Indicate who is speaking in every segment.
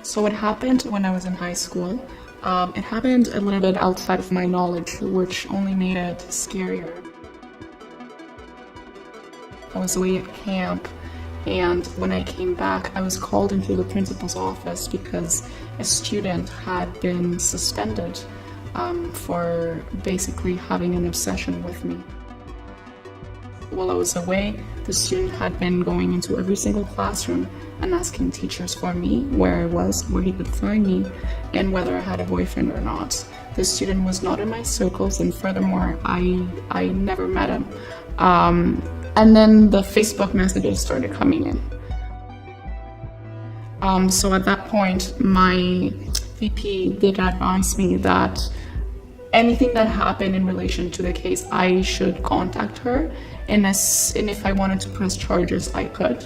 Speaker 1: So it happened when I was in high school. It happened a little bit outside of my knowledge, which only made it scarier. I was away at camp, and when I came back, I was called into the principal's office because a student had been suspended for basically having an obsession with me. While I was away, the student had been going into every single classroom and asking teachers for me, where I was, where he could find me, and whether I had a boyfriend or not. The student was not in my circles, and furthermore, I never met him. And then the Facebook messages started coming in. So at that point, my VP did advise me that anything that happened in relation to the case, I should contact her, and if I wanted to press charges, I could.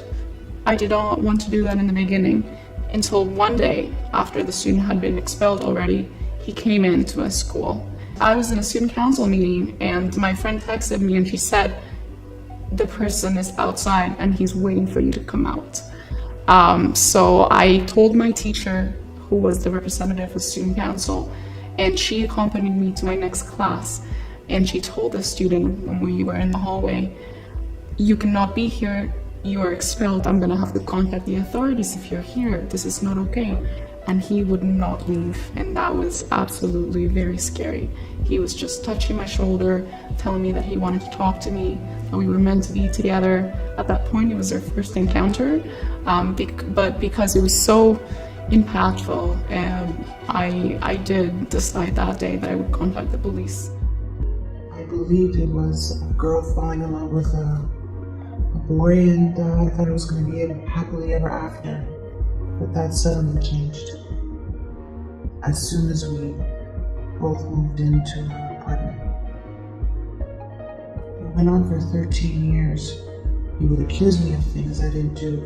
Speaker 1: I did not want to do that in the beginning, until one day, after the student had been expelled already, he came into a school. I was in a student council meeting, and my friend texted me, and she said, "The person is outside, and he's waiting for you to come out." So I told my teacher, who was the representative of student council, and she accompanied me to my next class, and she told the student when we were in the hallway, "You cannot be here, you are expelled, I'm gonna have to contact the authorities if you're here, this is not okay." And he would not leave, and that was absolutely very scary. He was just touching my shoulder, telling me that he wanted to talk to me, that we were meant to be together. At that point, it was our first encounter, but because it was so impactful, I did decide that day that I would contact the police.
Speaker 2: I believed it was a girl falling in love with a boy, and I thought it was going to be a happily ever after. But that suddenly changed. As soon as we both moved into our apartment. It went on for 13 years. He would accuse me of things I didn't do.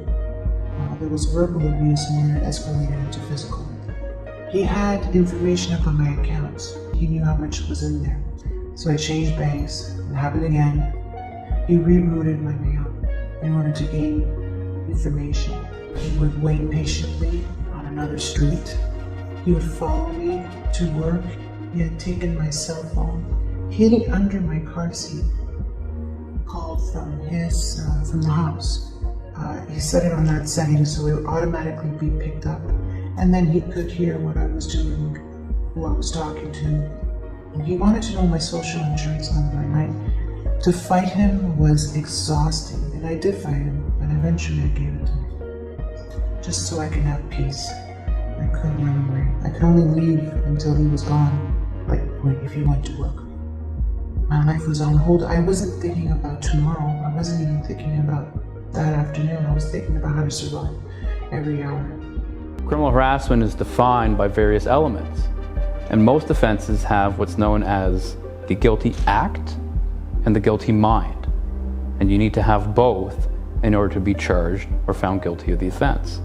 Speaker 2: There was verbal abuse, and then it escalated into physical. He had information about my accounts. He knew how much was in there. So I changed banks. It happened again. He rerouted my mail in order to gain information. He would wait patiently on another street. He would follow me to work. He had taken my cell phone, hid it under my car seat, called from the house. He set it on that setting so it would automatically be picked up, and then he could hear what I was doing, who I was talking to. And he wanted to know my social insurance number, and to fight him was exhausting, and I did fight him, but eventually I gave it to him. Just so I can have peace. I couldn't run away. I could only leave until he was gone, like if he went to work. My life was on hold. I wasn't thinking about tomorrow. I wasn't even thinking about that afternoon. I was thinking about how to survive every hour.
Speaker 3: Criminal harassment is defined by various elements, and most offenses have what's known as the guilty act and the guilty mind, and you need to have both in order to be charged or found guilty of the offense.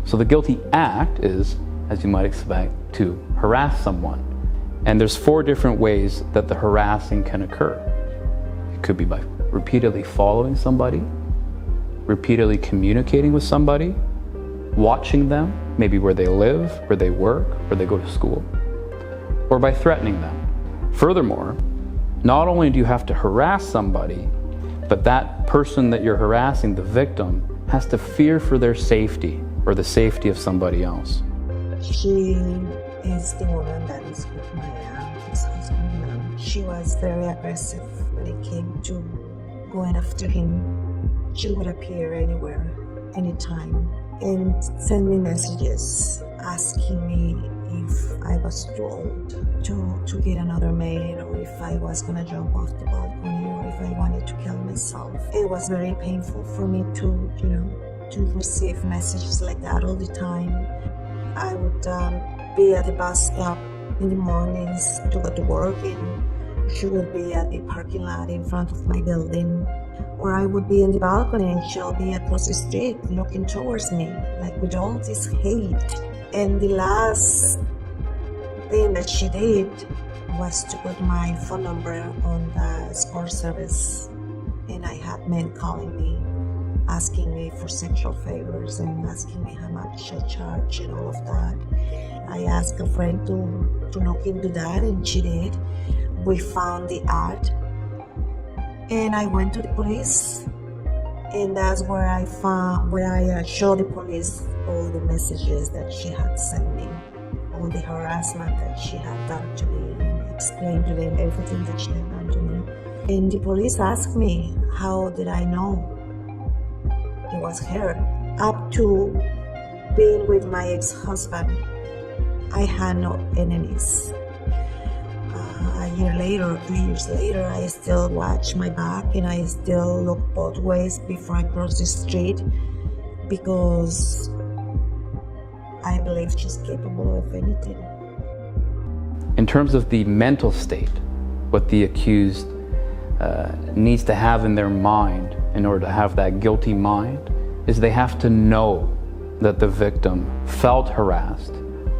Speaker 3: So the guilty act is, as you might expect, to harass someone. And there's 4 different ways that the harassing can occur. It could be by repeatedly following somebody, repeatedly communicating with somebody, watching them, maybe where they live, where they work, where they go to school, or by threatening them. Furthermore, not only do you have to harass somebody, but that person that you're harassing, the victim, has to fear for their safety or the safety of somebody else.
Speaker 4: She is the woman that is with my ex-husband now. She was very aggressive when it came to going after him. She would appear anywhere, anytime, and send me messages asking me if I was too old to get another man, or if I was gonna jump off the balcony, or if I wanted to kill myself. It was very painful for me to receive messages like that all the time. I would be at the bus stop in the mornings to go to work, and she would be at the parking lot in front of my building, or I would be in the balcony and she'll be across the street looking towards me, like with all this hate. And the last thing that she did was to put my phone number on the escort service, and I had men calling me asking me for sexual favors and asking me how much I charge and all of that. I asked a friend to look into that, and she did. We found the ad, and I went to the police, and that's where I showed the police all the messages that she had sent me, all the harassment that she had done to me, and explained to them everything that she had done to me. And the police asked me, how did I know it was her? Up to being with my ex-husband, I had no enemies. A year later, 2 years later, I still watch my back and I still look both ways before I cross the street, because I believe she's capable of anything.
Speaker 3: In terms of the mental state, what the accused needs to have in their mind in order to have that guilty mind is they have to know that the victim felt harassed,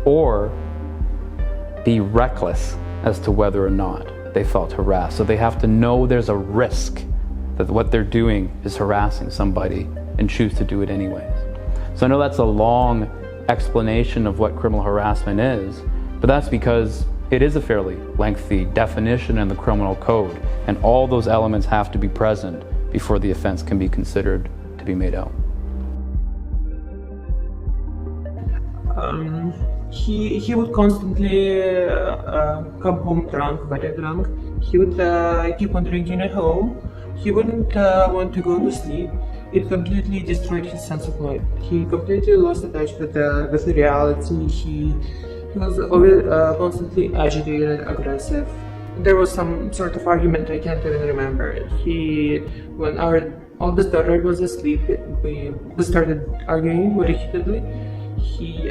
Speaker 3: or be reckless as to whether or not they felt harassed. So they have to know there's a risk that what they're doing is harassing somebody and choose to do it anyways. So I know that's a long explanation of what criminal harassment is, but that's because it is a fairly lengthy definition in the criminal code, and all those elements have to be present before the offense can be considered to be made out.
Speaker 2: He would constantly come home drunk, very drunk. He would keep on drinking at home. He wouldn't want to go to sleep. It completely destroyed his sense of life. He completely lost touch with the reality. He was always constantly agitated, aggressive. There was some sort of argument, I can't even remember. When our oldest daughter was asleep, we started arguing very heatedly.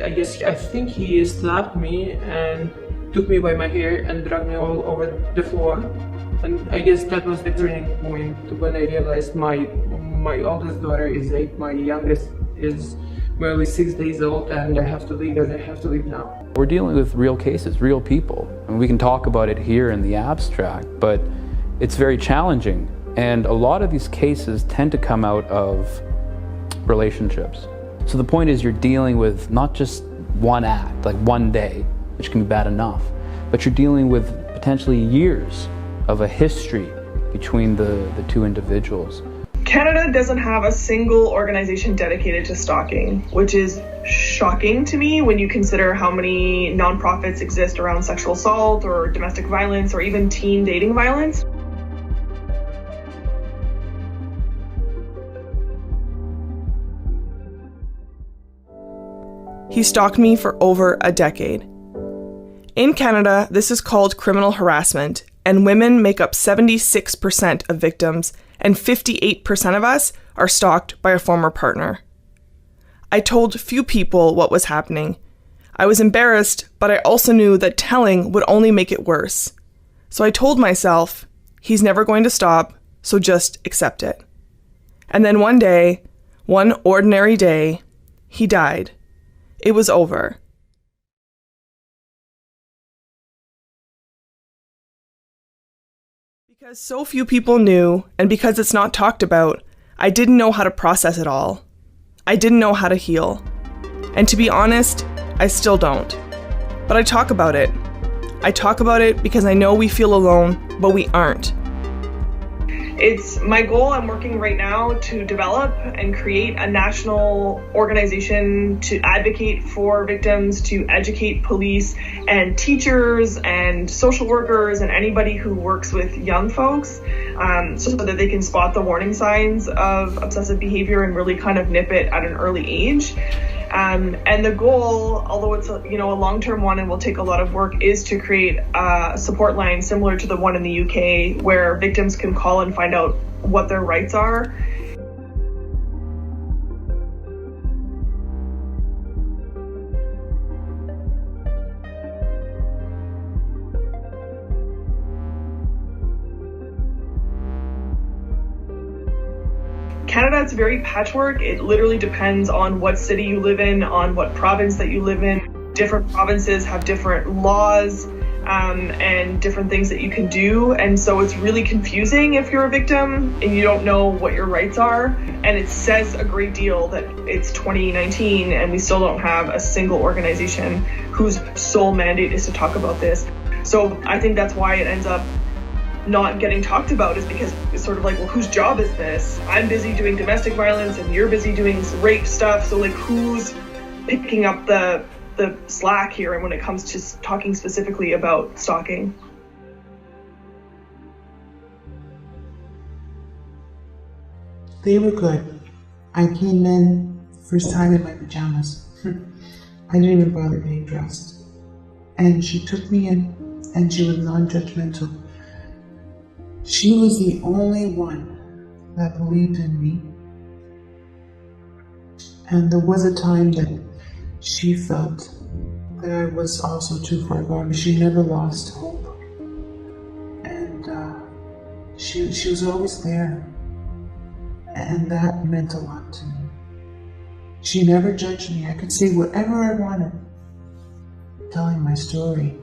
Speaker 2: I think he slapped me and took me by my hair and dragged me all over the floor. And I guess that was the turning point when I realized my oldest daughter is 8, my youngest is barely 6 days old, and I have to leave, and I have to leave now.
Speaker 3: We're dealing with real cases, real people. And we can talk about it here in the abstract, but it's very challenging. And a lot of these cases tend to come out of relationships. So the point is, you're dealing with not just one act, like one day, which can be bad enough, but you're dealing with potentially years of a history between the two individuals.
Speaker 5: Canada doesn't have a single organization dedicated to stalking, which is shocking to me when you consider how many nonprofits exist around sexual assault or domestic violence or even teen dating violence.
Speaker 6: He stalked me for over a decade. In Canada, this is called criminal harassment, and women make up 76% of victims, and 58% of us are stalked by a former partner. I told few people what was happening. I was embarrassed, but I also knew that telling would only make it worse. So I told myself, he's never going to stop, so just accept it. And then one day, one ordinary day, he died. It was over. Because so few people knew, and because it's not talked about, I didn't know how to process it all. I didn't know how to heal. And to be honest, I still don't. But I talk about it. I talk about it because I know we feel alone, but we aren't.
Speaker 5: It's my goal. I'm working right now to develop and create a national organization to advocate for victims, to educate police and teachers and social workers and anybody who works with young folks, so that they can spot the warning signs of obsessive behavior and really kind of nip it at an early age. And the goal, although it's a long-term one and will take a lot of work, is to create a support line similar to the one in the UK, where victims can call and find out what their rights are. Canada, it's very patchwork. It literally depends on what city you live in, on what province that you live in. Different provinces have different laws and different things that you can do. And so it's really confusing if you're a victim and you don't know what your rights are. And it says a great deal that it's 2019 and we still don't have a single organization whose sole mandate is to talk about this. So I think that's why it ends up not getting talked about, is because it's sort of like, well, whose job is this? I'm busy doing domestic violence and you're busy doing rape stuff. So like, who's picking up the slack here and when it comes to talking specifically about stalking?
Speaker 2: They were good. I came in first time in my pajamas. I didn't even bother getting dressed. And she took me in and she was non-judgmental. She was the only one that believed in me. And there was a time that she felt that I was also too far gone, but she never lost hope. And she was always there. And that meant a lot to me. She never judged me. I could say whatever I wanted. Telling my story,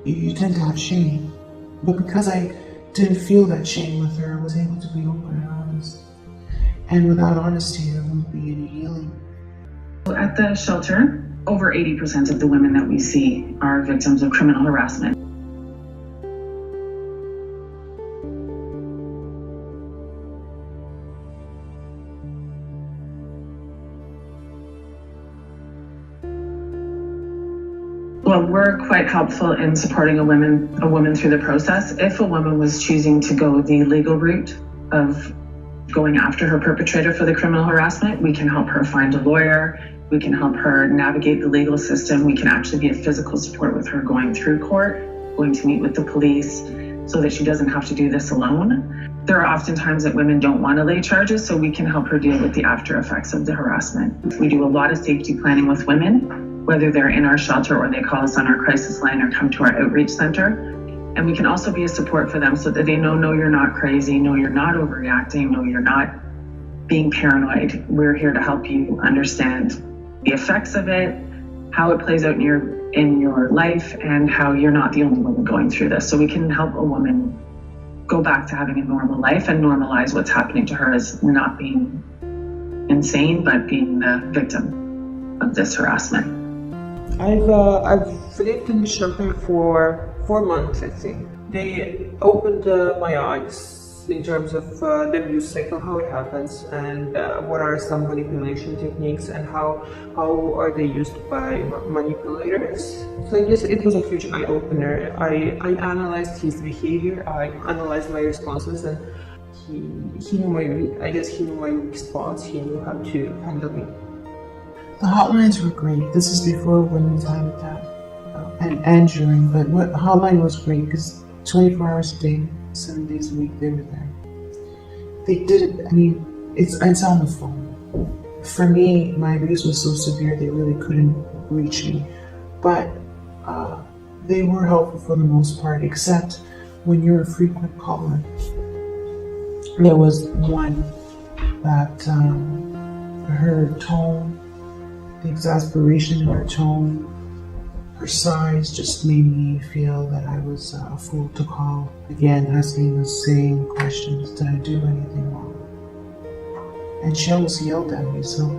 Speaker 2: you tend to have shame. But because I didn't feel that shame with her, I was able to be open and honest. And without honesty, there wouldn't be any healing.
Speaker 7: At the shelter, over 80% of the women that we see are victims of criminal harassment. Well, we're quite helpful in supporting a woman through the process. If a woman was choosing to go the legal route of going after her perpetrator for the criminal harassment, we can help her find a lawyer. We can help her navigate the legal system. We can actually be a physical support with her going through court, going to meet with the police, so that she doesn't have to do this alone. There are often times that women don't want to lay charges, so we can help her deal with the after effects of the harassment. We do a lot of safety planning with women, whether they're in our shelter or they call us on our crisis line or come to our outreach center. And we can also be a support for them so that they know, no, you're not crazy, no, you're not overreacting, no, you're not being paranoid. We're here to help you understand the effects of it, how it plays out in your life, and how you're not the only woman going through this. So we can help a woman go back to having a normal life and normalize what's happening to her as not being insane, but being the victim of this harassment.
Speaker 8: I've lived in the shelter for 4 months, I think. They opened my eyes in terms of the abuse cycle, how it happens, and what are some manipulation techniques, and how are they used by manipulators. So I guess it was a huge eye-opener. I analyzed his behavior, I analyzed my responses, and he knew my response, he knew how to handle me.
Speaker 2: The hotlines were great. This is before Women's Time Attack and during, but the hotline was great because 24 hours a day, 7 days a week, they were there. They did it, I mean, it's on the phone. For me, my abuse was so severe they really couldn't reach me. But they were helpful for the most part, except when you're a frequent caller. There was one that her tone, the exasperation in her tone, her size just made me feel that I was a fool to call. Again, asking the same questions, did I do anything wrong? And she always yelled at me, so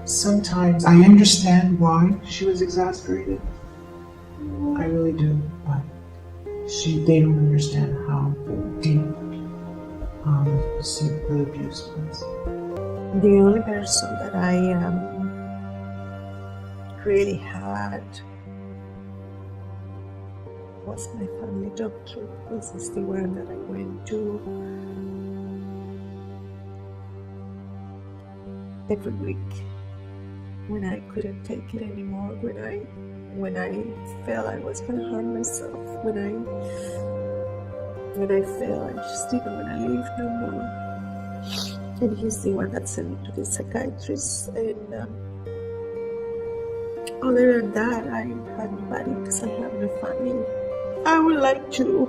Speaker 2: sometimes I understand why she was exasperated. I really do, but they don't understand how deep the abuse was.
Speaker 4: The only person that I really had was my family doctor. This is the one that I went to every week when I couldn't take it anymore, when I felt I was gonna harm myself, when I felt I just didn't want to live no more. And he's the one that sent me to the psychiatrist. And other than that, I had nobody because I have no family. I would like to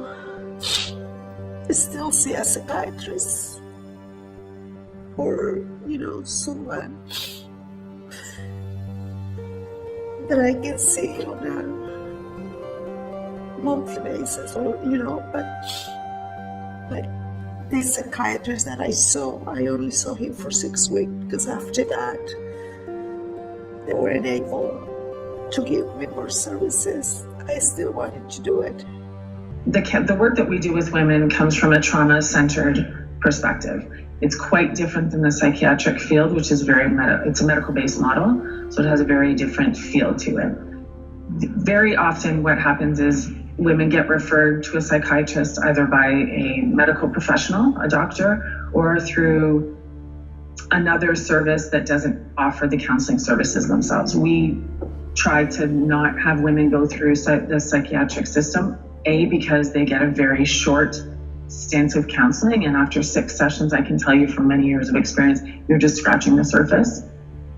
Speaker 4: still see a psychiatrist or, someone that I can see monthly basis, but the psychiatrist that I saw, I only saw him for 6 weeks, because after that, they weren't able to give me more services. I still wanted to do it.
Speaker 7: The work that we do with women comes from a trauma-centered perspective. It's quite different than the psychiatric field, which is it's a medical-based model, so it has a very different feel to it. Very often what happens is women get referred to a psychiatrist either by a medical professional, a doctor, or through another service that doesn't offer the counseling services themselves. We try to not have women go through the psychiatric system, because they get a very short stint of counseling, and after 6 sessions, I can tell you from many years of experience, you're just scratching the surface.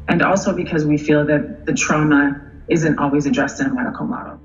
Speaker 7: And also because we feel that the trauma isn't always addressed in a medical model.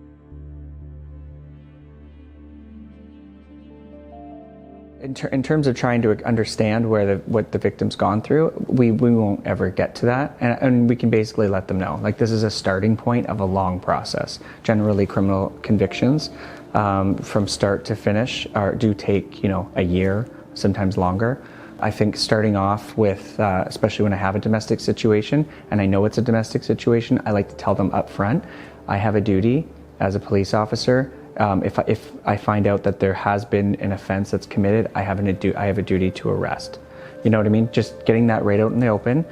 Speaker 9: In terms of trying to understand what the victim's gone through, we won't ever get to that, and we can basically let them know. Like, this is a starting point of a long process. Generally, criminal convictions from start to finish do take a year, sometimes longer. I think starting off with, especially when I have a domestic situation, and I know it's a domestic situation, I like to tell them up front, I have a duty as a police officer. If I find out that there has been an offense that's committed, I have a duty to arrest. You know what I mean? Just getting that right out in the open,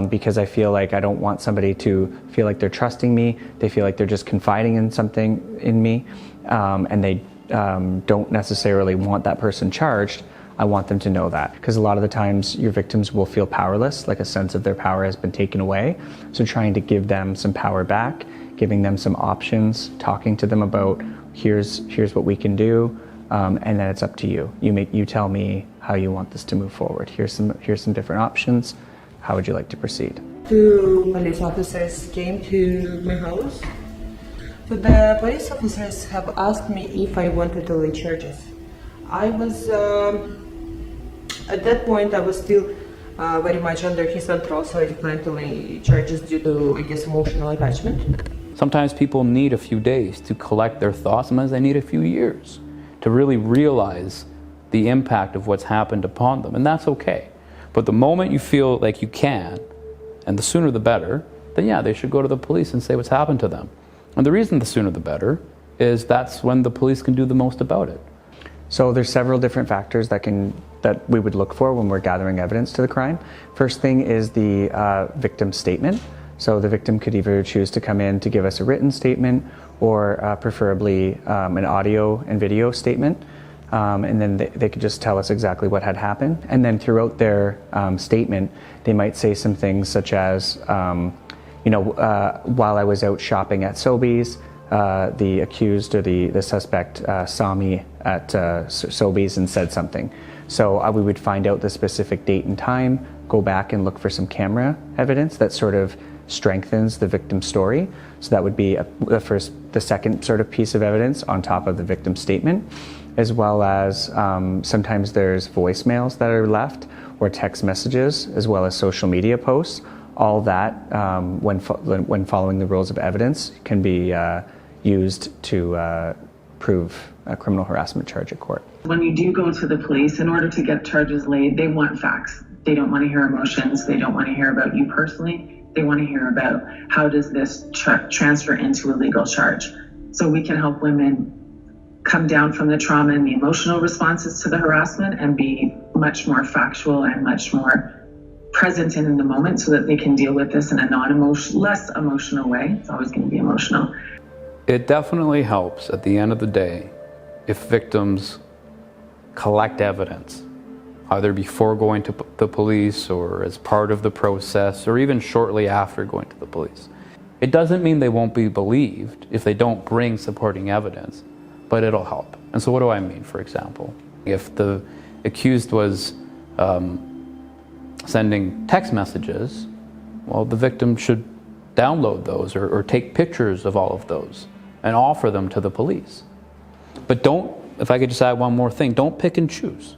Speaker 9: because I feel like I don't want somebody to feel like they're trusting me. They feel like they're just confiding in something in me, and they don't necessarily want that person charged. I want them to know that, because a lot of the times your victims will feel powerless, like a sense of their power has been taken away. So trying to give them some power back, giving them some options, talking to them about here's what we can do, and then it's up to you. You tell me how you want this to move forward. Here's some different options. How would you like to proceed?
Speaker 8: 2 police officers came to my house. So the police officers have asked me if I wanted to lay charges. I was at that point I was still very much under his control, so I declined to lay charges due to, I guess, emotional attachment.
Speaker 3: Sometimes people need a few days to collect their thoughts. Sometimes they need a few years to really realize the impact of what's happened upon them, and that's okay. But the moment you feel like you can, and the sooner the better, then yeah, they should go to the police and say what's happened to them. And the reason the sooner the better is that's when the police can do the most about it.
Speaker 9: So there's several different factors that we would look for when we're gathering evidence to the crime. First thing is the victim statement. So the victim could either choose to come in to give us a written statement, or preferably an audio and video statement. And then they could just tell us exactly what had happened. And then throughout their statement, they might say some things such as, while I was out shopping at Sobeys, the accused or the suspect saw me at Sobeys and said something. So we would find out the specific date and time, go back and look for some camera evidence that sort of strengthens the victim's story. So that would be the second sort of piece of evidence on top of the victim's statement, as well as sometimes there's voicemails that are left, or text messages, as well as social media posts. All that, when following the rules of evidence, can be used to prove a criminal harassment charge at court.
Speaker 7: When you do go to the police, in order to get charges laid, they want facts. They don't want to hear emotions. They don't want to hear about you personally. They want to hear about how does this transfer into a legal charge. So we can help women come down from the trauma and the emotional responses to the harassment and be much more factual and much more present in the moment, so that they can deal with this in a less emotional way. It's always going to be emotional.
Speaker 3: It definitely helps at the end of the day if victims collect evidence, either before going to the police or as part of the process or even shortly after going to the police. It doesn't mean they won't be believed if they don't bring supporting evidence, but it'll help. And so what do I mean, for example? If the accused was sending text messages, well, the victim should download those or take pictures of all of those and offer them to the police. But don't, if I could just add one more thing, don't pick and choose.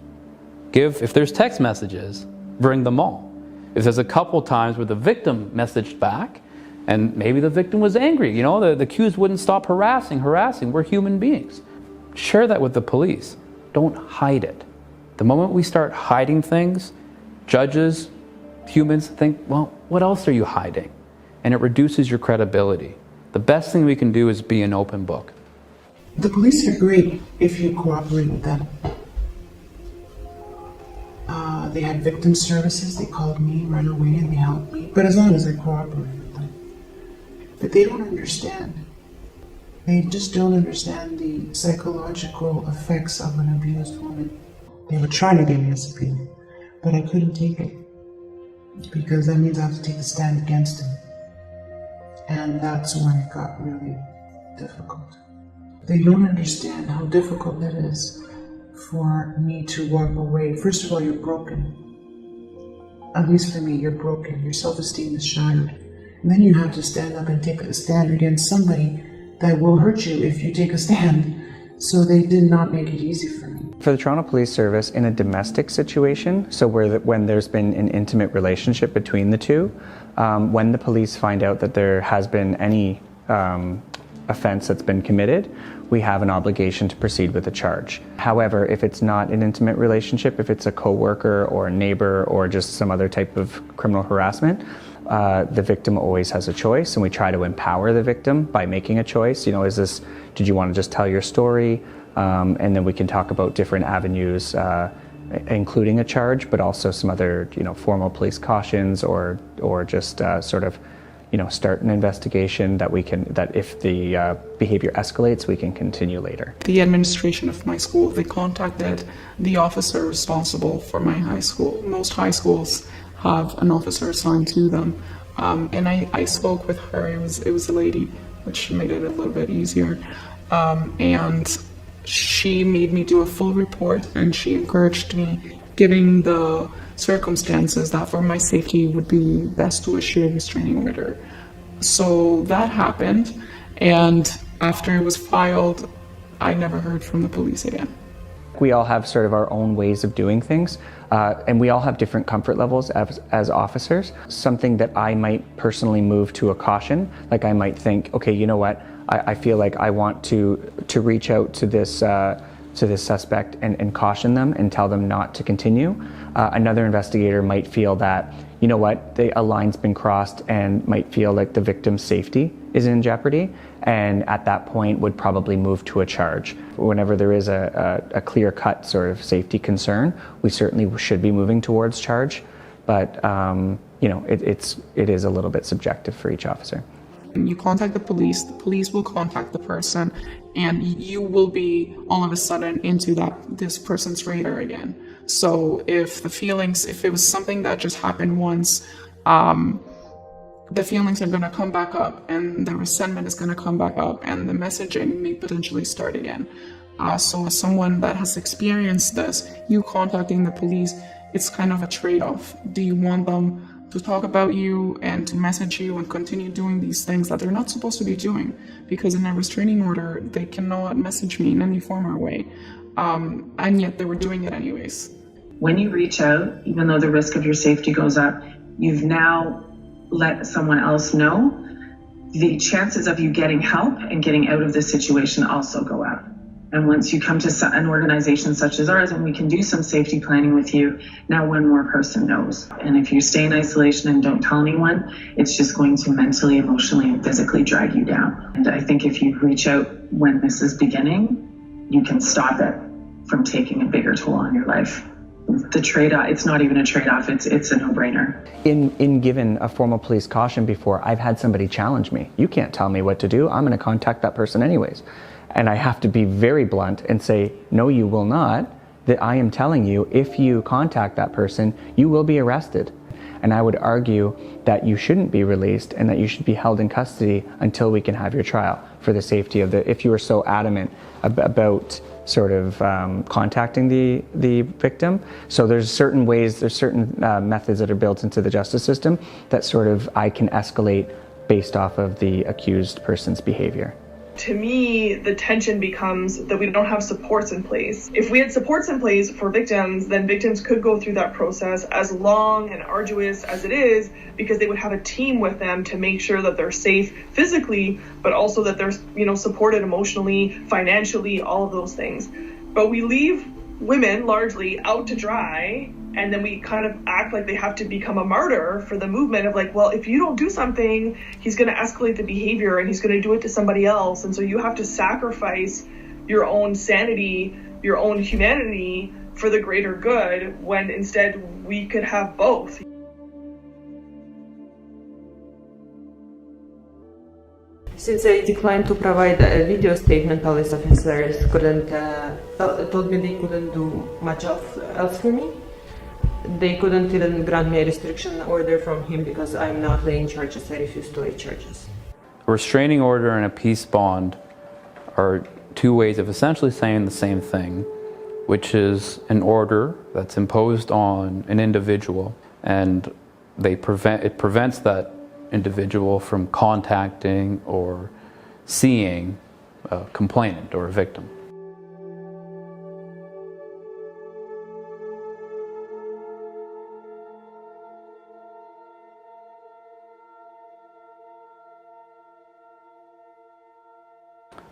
Speaker 3: If there's text messages, bring them all. If there's a couple times where the victim messaged back and maybe the victim was angry, the accused wouldn't stop harassing, we're human beings. share that with the police. Don't hide it. The moment we start hiding things, judges, humans think, well, what else are you hiding? And it reduces your credibility. The best thing we can do is be an open book.
Speaker 2: The police are great if you cooperate with them. They had victim services. They called me right away and they helped me. But as long as I cooperate with them. But they don't understand. They just don't understand the psychological effects of an abused woman. They were trying to get me a subpoena, but I couldn't take it. Because that means I have to take a stand against him. And that's when it got really difficult. They don't understand how difficult it is for me to walk away. First of all, you're broken. At least for me, you're broken. Your self-esteem is shattered. And then you have to stand up and take a stand against somebody that will hurt you if you take a stand. So they did not make it easy for me.
Speaker 9: For the Toronto Police Service, in a domestic situation, so when there's been an intimate relationship between the two, when the police find out that there has been any offense that's been committed, we have an obligation to proceed with a charge. However, if it's not an intimate relationship, if it's a coworker or a neighbor or just some other type of criminal harassment, the victim always has a choice, and we try to empower the victim by making a choice. You know, did you want to just tell your story? And then we can talk about different avenues, including a charge, but also some other, formal police cautions or just sort of, start an investigation that if the behavior escalates, we can continue later.
Speaker 1: The administration of my school, they contacted the officer responsible for my high school. Most high schools have an officer assigned to them. And I spoke with her. It was a lady, which made it a little bit easier. And she made me do a full report, and she encouraged me, given the circumstances, that for my safety it would be best to issue a restraining order. So that happened, and after it was filed, I never heard from the police again.
Speaker 9: We all have sort of our own ways of doing things, and we all have different comfort levels as officers. Something that I might personally move to a caution, like I might think, okay, you know what, I feel like I want to reach out to this suspect and caution them and tell them not to continue. Another investigator might feel that, you know what, a line's been crossed, and might feel like the victim's safety is in jeopardy, and at that point would probably move to a charge. Whenever there is a clear-cut sort of safety concern, we certainly should be moving towards charge, but it is a little bit subjective for each officer.
Speaker 1: You contact the police will contact the person, and you will be all of a sudden into this person's radar again. So if it was something that just happened once, the feelings are going to come back up, and the resentment is going to come back up, and the messaging may potentially start again. So as someone that has experienced this, you contacting the police, it's kind of a trade-off. Do you want them to talk about you and to message you and continue doing these things that they're not supposed to be doing? Because in a restraining order, they cannot message me in any form or way. And yet they were doing it anyways.
Speaker 7: When you reach out, even though the risk of your safety goes up, you've now let someone else know, the chances of you getting help and getting out of the situation also go up. And once you come to an organization such as ours, and we can do some safety planning with you, now one more person knows. And if you stay in isolation and don't tell anyone, it's just going to mentally, emotionally, and physically drag you down. And I think if you reach out when this is beginning, you can stop it from taking a bigger toll on your life. The trade-off, it's not even a trade-off, it's a no-brainer.
Speaker 9: In given a formal police caution before, I've had somebody challenge me. You can't tell me what to do. I'm going to contact that person anyways. And I have to be very blunt and say, no, you will not. That I am telling you, if you contact that person, you will be arrested. And I would argue that you shouldn't be released and that you should be held in custody until we can have your trial, for the safety of if you are so adamant about sort of contacting the victim. So there's certain methods that are built into the justice system that sort of I can escalate based off of the accused person's behavior.
Speaker 5: to me, the tension becomes that we don't have supports in place. If we had supports in place for victims, then victims could go through that process, as long and arduous as it is, because they would have a team with them to make sure that they're safe physically, but also that they're, supported emotionally, financially, all of those things. But we leave women largely out to dry, and then we kind of act like they have to become a martyr for the movement of like, well, if you don't do something, he's going to escalate the behavior and he's going to do it to somebody else. And so you have to sacrifice your own sanity, your own humanity for the greater good, when instead we could have both.
Speaker 8: Since I declined to provide a video statement, police officers told me they couldn't do much else for me. They couldn't even grant me a restriction order from him because I'm not laying charges. I refuse to lay charges.
Speaker 3: A restraining order and a peace bond are two ways of essentially saying the same thing, which is an order that's imposed on an individual, and it prevents that individual from contacting or seeing a complainant or a victim.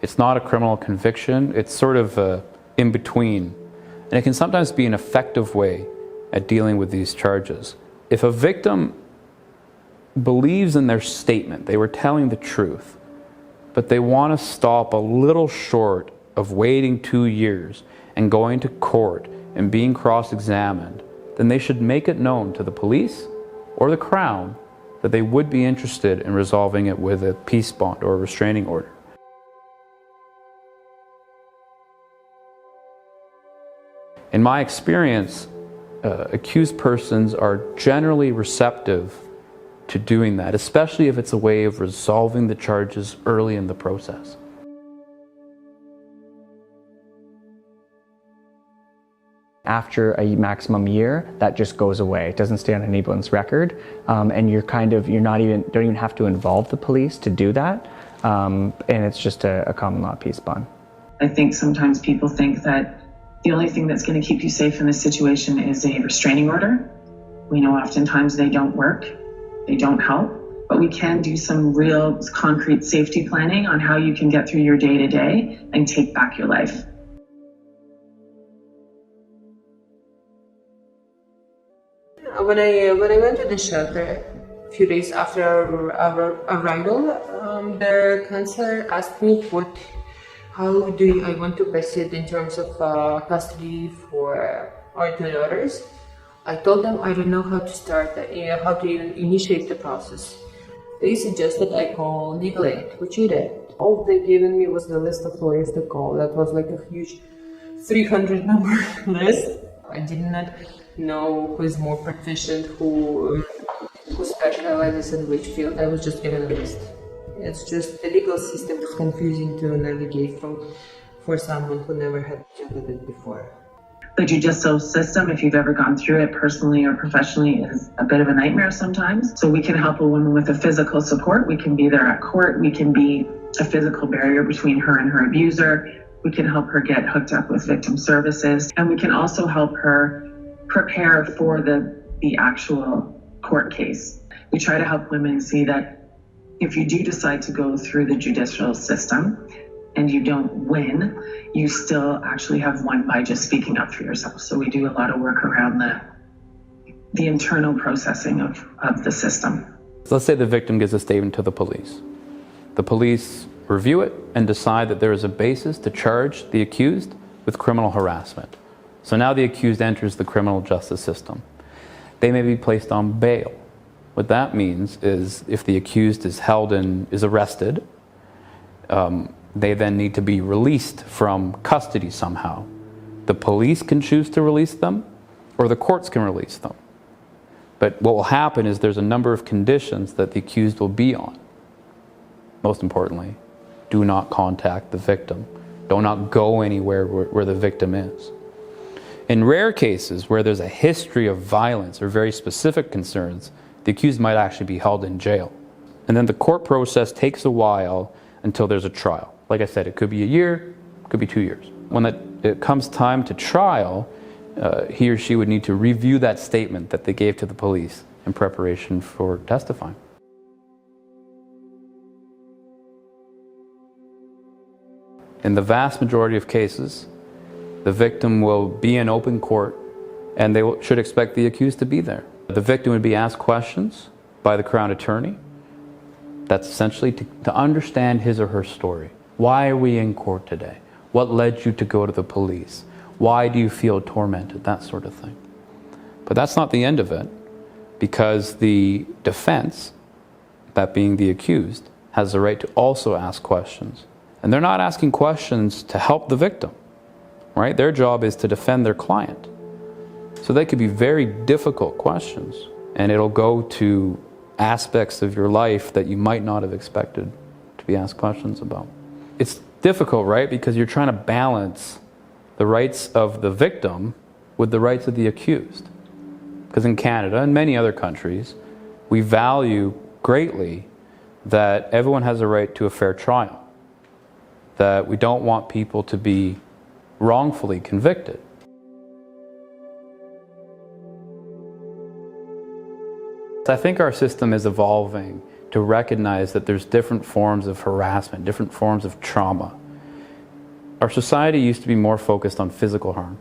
Speaker 3: It's not a criminal conviction, it's sort of in between. And it can sometimes be an effective way at dealing with these charges. If a victim believes in their statement, they were telling the truth, but they want to stop a little short of waiting 2 years and going to court and being cross-examined, then they should make it known to the police or the Crown that they would be interested in resolving it with a peace bond or a restraining order. In my experience, accused persons are generally receptive to doing that, especially if it's a way of resolving the charges early in the process.
Speaker 9: After a maximum year, that just goes away. It doesn't stay on anyone's record, and don't even have to involve the police to do that, and it's just a common law peace bond.
Speaker 7: I think sometimes people think that the only thing that's going to keep you safe in this situation is a restraining order. We know oftentimes they don't work, they don't help, but we can do some real concrete safety planning on how you can get through your day-to-day and take back your life.
Speaker 8: When I went to the shelter a few days after our arrival, the counselor asked me how do I want to proceed in terms of custody for our two daughters. I told them I don't know how to start, how to even initiate the process. They suggested I call legal aid, which we did. All they given me was the list of lawyers to call. That was like a huge 300 number list. I did not know who is more proficient, who specializes in which field. I was just given a list. It's just the legal system is confusing to navigate for someone who never had to deal with it before.
Speaker 7: The judicial system, if you've ever gone through it personally or professionally, is a bit of a nightmare sometimes. So we can help a woman with a physical support. We can be there at court. We can be a physical barrier between her and her abuser. We can help her get hooked up with victim services. And we can also help her prepare for the actual court case. We try to help women see that if you do decide to go through the judicial system and you don't win, you still actually have won by just speaking up for yourself. So we do a lot of work around the internal processing of the system.
Speaker 3: So let's say the victim gives a statement to the police. The police review it and decide that there is a basis to charge the accused with criminal harassment. So now the accused enters the criminal justice system. They may be placed on bail. What that means is if the accused is arrested, they then need to be released from custody somehow. The police can choose to release them, or the courts can release them. But what will happen is there's a number of conditions that the accused will be on. Most importantly, do not contact the victim. Do not go anywhere where the victim is. In rare cases where there's a history of violence or very specific concerns, the accused might actually be held in jail. And then the court process takes a while until there's a trial. Like I said, it could be a year, it could be 2 years. When it comes time to trial, he or she would need to review that statement that they gave to the police in preparation for testifying. In the vast majority of cases, the victim will be in open court and they should expect the accused to be there. The victim would be asked questions by the Crown Attorney. That's essentially to understand his or her story. Why are we in court today? What led you to go to the police? Why do you feel tormented? That sort of thing. But that's not the end of it, because the defense, that being the accused, has the right to also ask questions. And they're not asking questions to help the victim, right? Their job is to defend their client. So they could be very difficult questions, and it'll go to aspects of your life that you might not have expected to be asked questions about. It's difficult, right? Because you're trying to balance the rights of the victim with the rights of the accused. Because in Canada and many other countries, we value greatly that everyone has a right to a fair trial, that we don't want people to be wrongfully convicted. I think our system is evolving to recognize that there's different forms of harassment, different forms of trauma. Our society used to be more focused on physical harm.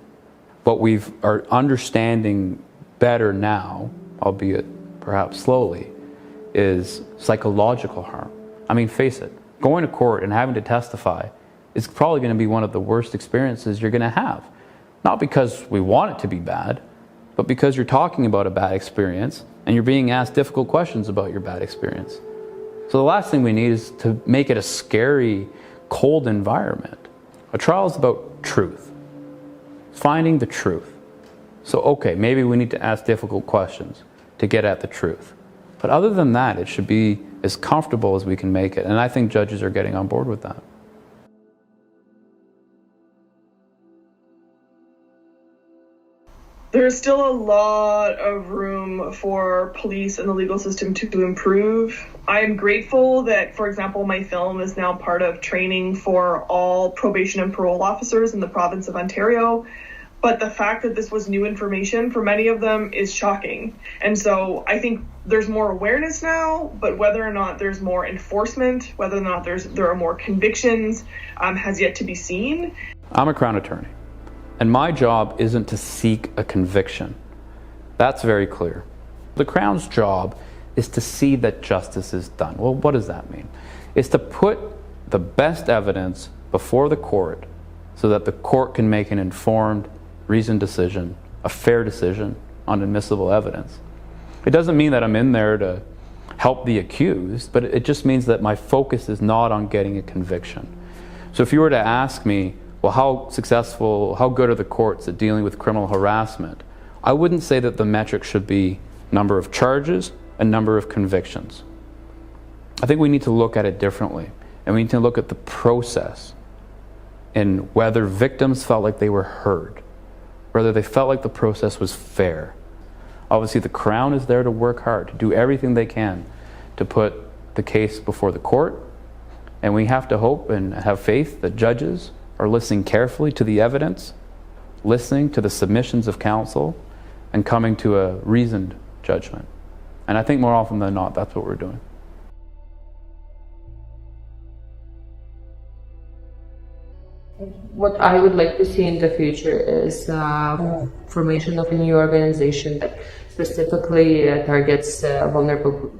Speaker 3: What we are understanding better now, albeit perhaps slowly, is psychological harm. I mean, face it, going to court and having to testify is probably going to be one of the worst experiences you're going to have. Not because we want it to be bad, but because you're talking about a bad experience and you're being asked difficult questions about your bad experience. So the last thing we need is to make it a scary, cold environment. A trial is about truth, finding the truth. So okay, maybe we need to ask difficult questions to get at the truth. But other than that, it should be as comfortable as we can make it. And I think judges are getting on board with that.
Speaker 5: There's still a lot of room for police and the legal system to improve. I'm grateful that, for example, my film is now part of training for all probation and parole officers in the province of Ontario. But the fact that this was new information for many of them is shocking. And so I think there's more awareness now, but whether or not there's more enforcement, whether or not there are more convictions, has yet to be seen.
Speaker 3: I'm a Crown Attorney, and my job isn't to seek a conviction. That's very clear. The Crown's job is to see that justice is done. Well, what does that mean? It's to put the best evidence before the court so that the court can make an informed, reasoned decision, a fair decision on admissible evidence. It doesn't mean that I'm in there to help the accused, but it just means that my focus is not on getting a conviction. So if you were to ask me, well, how good are the courts at dealing with criminal harassment? I wouldn't say that the metric should be number of charges and number of convictions. I think we need to look at it differently, and we need to look at the process and whether victims felt like they were heard, whether they felt like the process was fair. Obviously, the Crown is there to work hard, to do everything they can to put the case before the court, and we have to hope and have faith that judges are listening carefully to the evidence, listening to the submissions of counsel, and coming to a reasoned judgment. And I think more often than not, that's what we're doing.
Speaker 10: What I would like to see in the future is formation of a new organization that specifically targets vulnerable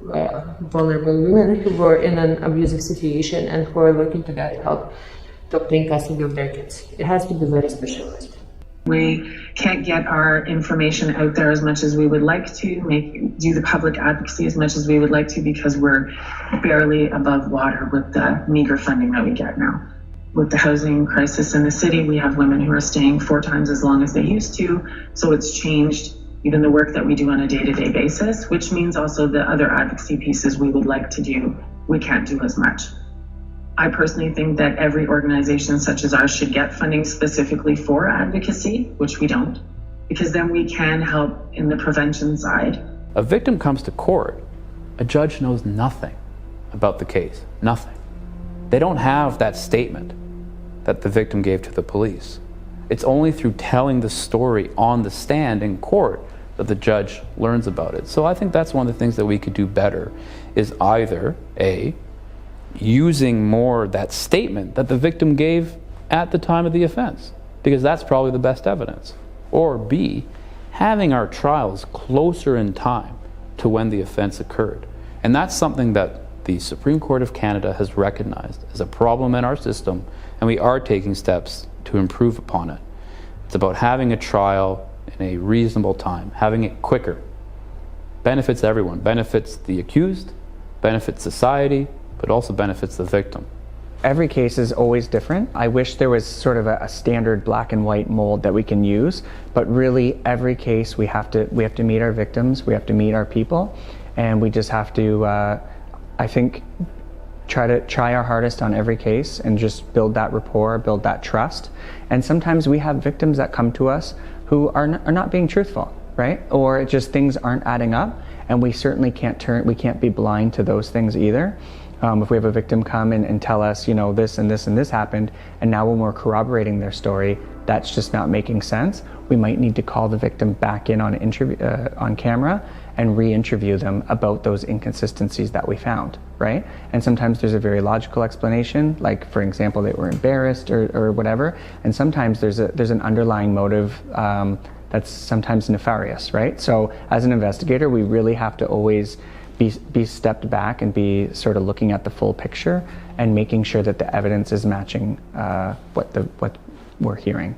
Speaker 10: women who are in an abusive situation and who are looking to get help to obtain custody of their kids. It has to be very specialized.
Speaker 7: We can't get our information out there as much as we would like to, do the public advocacy as much as we would like to, because we're barely above water with the meager funding that we get now. With the housing crisis in the city, we have women who are staying 4 times as long as they used to, so it's changed even the work that we do on a day-to-day basis, which means also the other advocacy pieces we would like to do, we can't do as much. I personally think that every organization such as ours should get funding specifically for advocacy, which we don't, because then we can help in the prevention side.
Speaker 3: A victim comes to court, a judge knows nothing about the case, nothing. They don't have that statement that the victim gave to the police. It's only through telling the story on the stand in court that the judge learns about it. So I think that's one of the things that we could do better, is either A, using more that statement that the victim gave at the time of the offense, because that's probably the best evidence, or B, having our trials closer in time to when the offense occurred. And that's something that the Supreme Court of Canada has recognized as a problem in our system, and we are taking steps to improve upon it. It's about having a trial in a reasonable time, having it quicker. Benefits everyone, benefits the accused, benefits society, but also benefits the victim.
Speaker 9: Every case is always different. I wish there was sort of a standard black and white mold that we can use, but really every case we have to meet our victims, we have to meet our people, and we just have to, I think, try our hardest on every case and just build that rapport, build that trust. And sometimes we have victims that come to us who are not being truthful, right? Or just things aren't adding up, and we certainly can't be blind to those things either. If we have a victim come and tell us, you know, this and this and this happened, and now when we're corroborating their story, that's just not making sense, we might need to call the victim back in on camera and re-interview them about those inconsistencies that we found, right? And sometimes there's a very logical explanation, like, for example, they were embarrassed or whatever, and sometimes there's an underlying motive that's sometimes nefarious, right? So as an investigator, we really have to always be stepped back and be sort of looking at the full picture and making sure that the evidence is matching what we're hearing.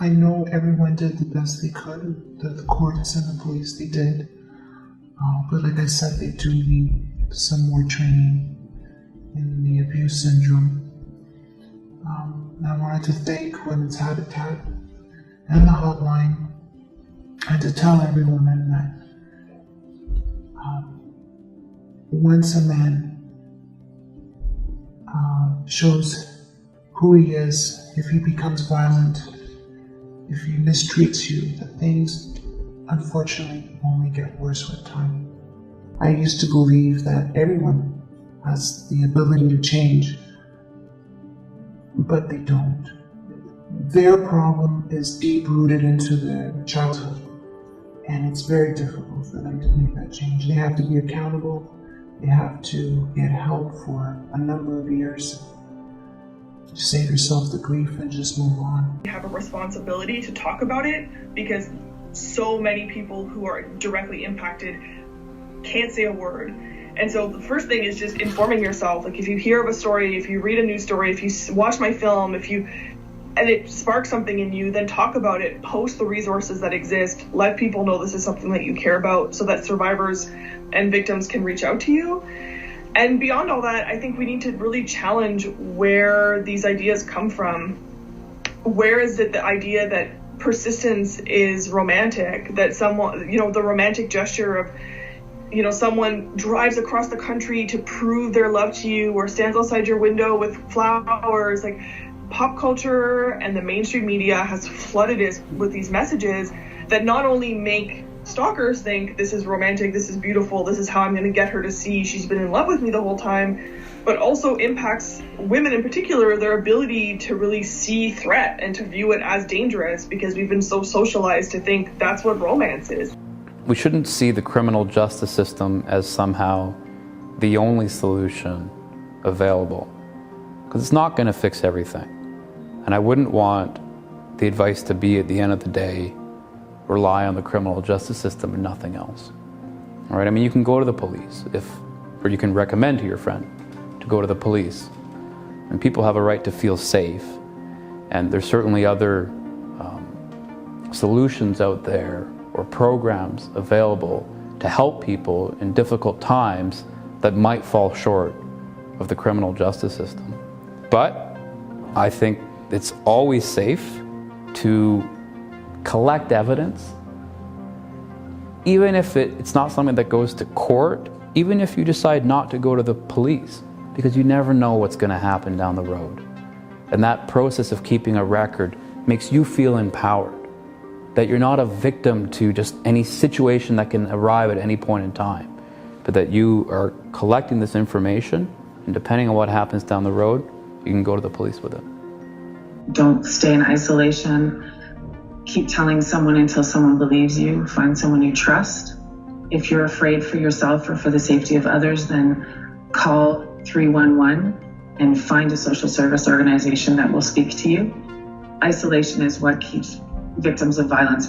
Speaker 2: I know everyone did the best they could, that the courts and the police, they did. But like I said, they do need some more training in the abuse syndrome. I wanted to thank Women's Habitat and the hotline, and to tell every woman that once a man shows who he is, if he becomes violent, if he mistreats you, that things unfortunately only get worse with time. I used to believe that everyone has the ability to change, but they don't. Their problem is deep-rooted into their childhood, and it's very difficult for them to make that change. They have to be accountable, they have to get help for a number of years to save yourself the grief and just move on.
Speaker 5: We have a responsibility to talk about it, because so many people who are directly impacted can't say a word. And so the first thing is just informing yourself. Like, if you hear of a story, if you read a news story, if you watch my film, and it sparks something in you, then talk about it, post the resources that exist, let people know this is something that you care about, so that survivors and victims can reach out to you. And beyond all that, I think we need to really challenge where these ideas come from. Where is it the idea that persistence is romantic, that someone, the romantic gesture of, someone drives across the country to prove their love to you, or stands outside your window with flowers. Like, pop culture and the mainstream media has flooded us with these messages that not only make stalkers think this is romantic, this is beautiful, this is how I'm going to get her to see she's been in love with me the whole time, but also impacts women in particular, their ability to really see threat and to view it as dangerous, because we've been so socialized to think that's what romance is.
Speaker 3: We shouldn't see the criminal justice system as somehow the only solution available, because it's not going to fix everything. And I wouldn't want the advice to be, at the end of the day, rely on the criminal justice system and nothing else. All right? I mean, you can go to the police, or you can recommend to your friend to go to the police. And people have a right to feel safe. And there's certainly other solutions out there, or programs available to help people in difficult times that might fall short of the criminal justice system. But I think it's always safe to collect evidence, even if it's not something that goes to court, even if you decide not to go to the police, because you never know what's going to happen down the road. And that process of keeping a record makes you feel empowered. that you're not a victim to just any situation that can arrive at any point in time, but that you are collecting this information, and depending on what happens down the road, you can go to the police with it.
Speaker 7: Don't stay in isolation. Keep telling someone until someone believes you. Find someone you trust. If you're afraid for yourself or for the safety of others, then call 311 and find a social service organization that will speak to you. Isolation is what keeps victims of violence.